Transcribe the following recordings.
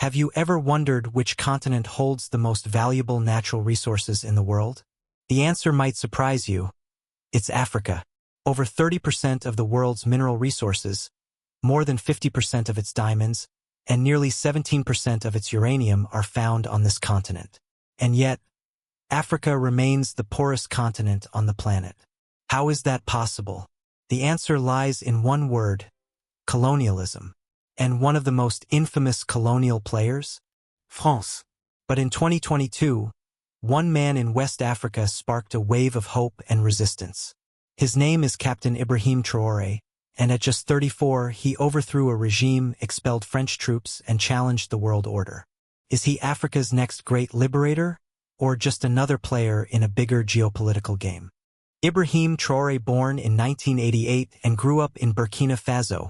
Have you ever wondered which continent holds the most valuable natural resources in the world? The answer might surprise you. It's Africa. Over 30% of the world's mineral resources, more than 50% of its diamonds, and nearly 17% of its uranium are found on this continent. And yet, Africa remains the poorest continent on the planet. How is that possible? The answer lies in one word: colonialism. And one of the most infamous colonial players? France. But in 2022, one man in West Africa sparked a wave of hope and resistance. His name is Captain Ibrahim Traoré, and at just 34, he overthrew a regime, expelled French troops, and challenged the world order. Is he Africa's next great liberator, or just another player in a bigger geopolitical game? Ibrahim Traoré, born in 1988 and grew up in Burkina Faso,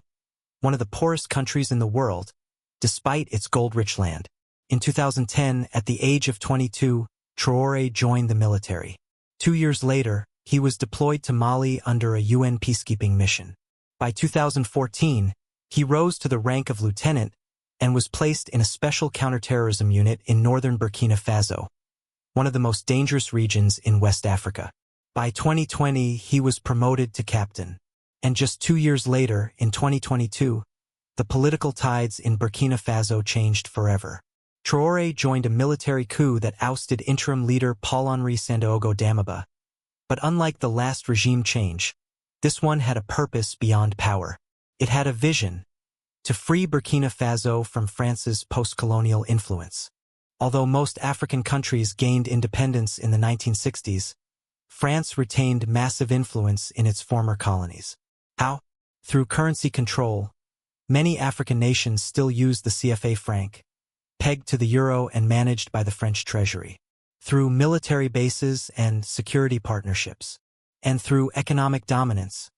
one of the poorest countries in the world, despite its gold-rich land. In 2010, at the age of 22, Traoré joined the military. 2 years later, he was deployed to Mali under a UN peacekeeping mission. By 2014, he rose to the rank of lieutenant and was placed in a special counterterrorism unit in northern Burkina Faso, one of the most dangerous regions in West Africa. By 2020, he was promoted to captain. And just 2 years later, in 2022, the political tides in Burkina Faso changed forever. Traoré joined a military coup that ousted interim leader Paul-Henri Sandaogo Damiba. But unlike the last regime change, this one had a purpose beyond power. It had a vision: to free Burkina Faso from France's post-colonial influence. Although most African countries gained independence in the 1960s, France retained massive influence in its former colonies. How? Through currency control. Many African nations still use the CFA franc, pegged to the euro and managed by the French treasury. Through military bases and security partnerships. And through economic dominance,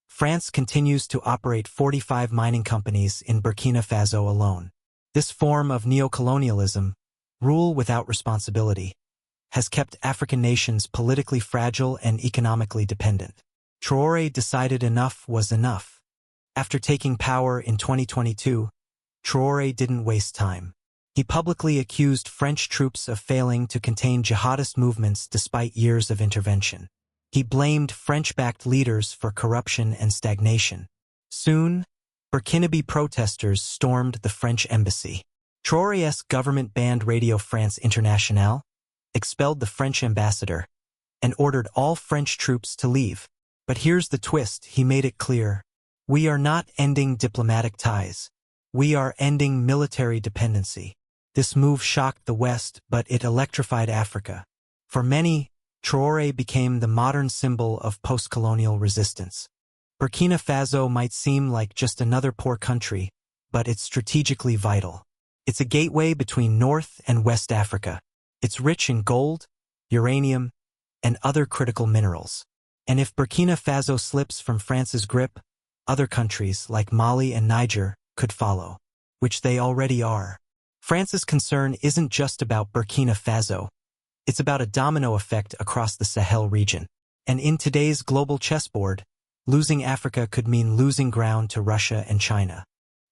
France continues to operate 45 mining companies in Burkina Faso alone. This form of neocolonialism, rule without responsibility, has kept African nations politically fragile and economically dependent. Traoré decided enough was enough. After taking power in 2022, Traoré didn't waste time. He publicly accused French troops of failing to contain jihadist movements despite years of intervention. He blamed French-backed leaders for corruption and stagnation. Soon, Burkinabe protesters stormed the French embassy. Traoré's government banned Radio France Internationale, expelled the French ambassador, and ordered all French troops to leave. But here's the twist: he made it clear: we are not ending diplomatic ties. We are ending military dependency. This move shocked the West, but it electrified Africa. For many, Traoré became the modern symbol of post-colonial resistance. Burkina Faso might seem like just another poor country, but it's strategically vital. It's a gateway between North and West Africa. It's rich in gold, uranium, and other critical minerals. And if Burkina Faso slips from France's grip, other countries like Mali and Niger could follow, which they already are. France's concern isn't just about Burkina Faso. It's about a domino effect across the Sahel region. And in today's global chessboard, losing Africa could mean losing ground to Russia and China.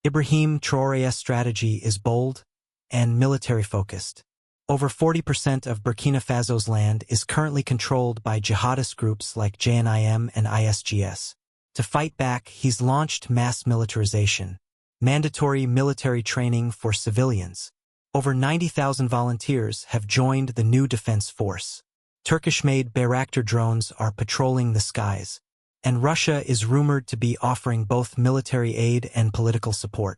Ibrahim Traoré's strategy is bold and military-focused. Over 40% of Burkina Faso's land is currently controlled by jihadist groups like JNIM and ISGS. To fight back, he's launched mass militarization, mandatory military training for civilians. Over 90,000 volunteers have joined the new defense force. Turkish-made Bayraktar drones are patrolling the skies, and Russia is rumored to be offering both military aid and political support.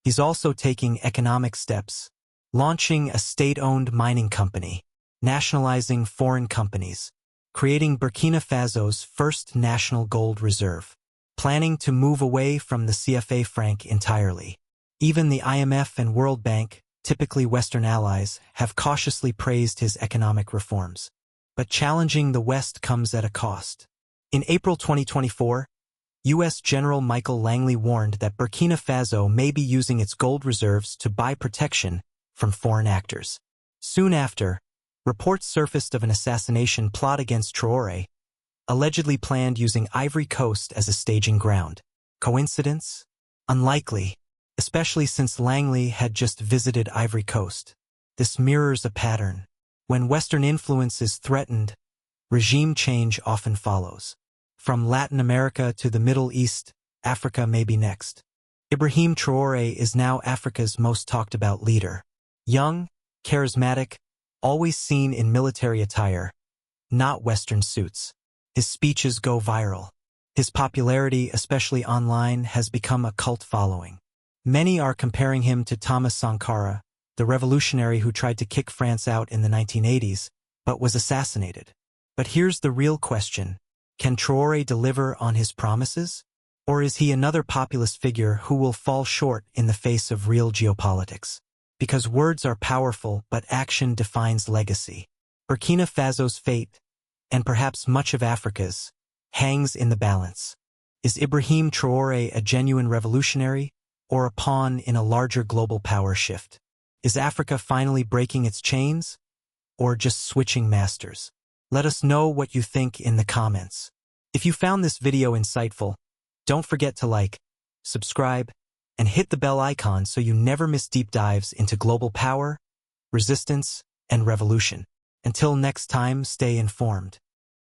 He's also taking economic steps, launching a state-owned mining company, nationalizing foreign companies, creating Burkina Faso's first national gold reserve, planning to move away from the CFA franc entirely. Even the IMF and World Bank, typically Western allies, have cautiously praised his economic reforms. But challenging the West comes at a cost. In April 2024, U.S. General Michael Langley warned that Burkina Faso may be using its gold reserves to buy protection from foreign actors. Soon after, reports surfaced of an assassination plot against Traoré, allegedly planned using Ivory Coast as a staging ground. Coincidence? Unlikely. especially since Langley had just visited Ivory Coast. This mirrors a pattern. When Western influence is threatened, regime change often follows. From Latin America to the Middle East, Africa may be next. Ibrahim Traoré is now Africa's most talked about leader. Young, charismatic, always seen in military attire, not Western suits. His speeches go viral. His popularity, especially online, has become a cult following. Many are comparing him to Thomas Sankara, the revolutionary who tried to kick France out in the 1980s, but was assassinated. But here's the real question. Can Traoré deliver on his promises? Or is he another populist figure who will fall short in the face of real geopolitics? Because words are powerful, but action defines legacy. Burkina Faso's fate, and perhaps much of Africa's, hangs in the balance. Is Ibrahim Traoré a genuine revolutionary, or a pawn in a larger global power shift? Is Africa finally breaking its chains, or just switching masters? Let us know what you think in the comments. If you found this video insightful, don't forget to like, subscribe, and hit the bell icon so you never miss deep dives into global power, resistance, and revolution. Until next time, stay informed.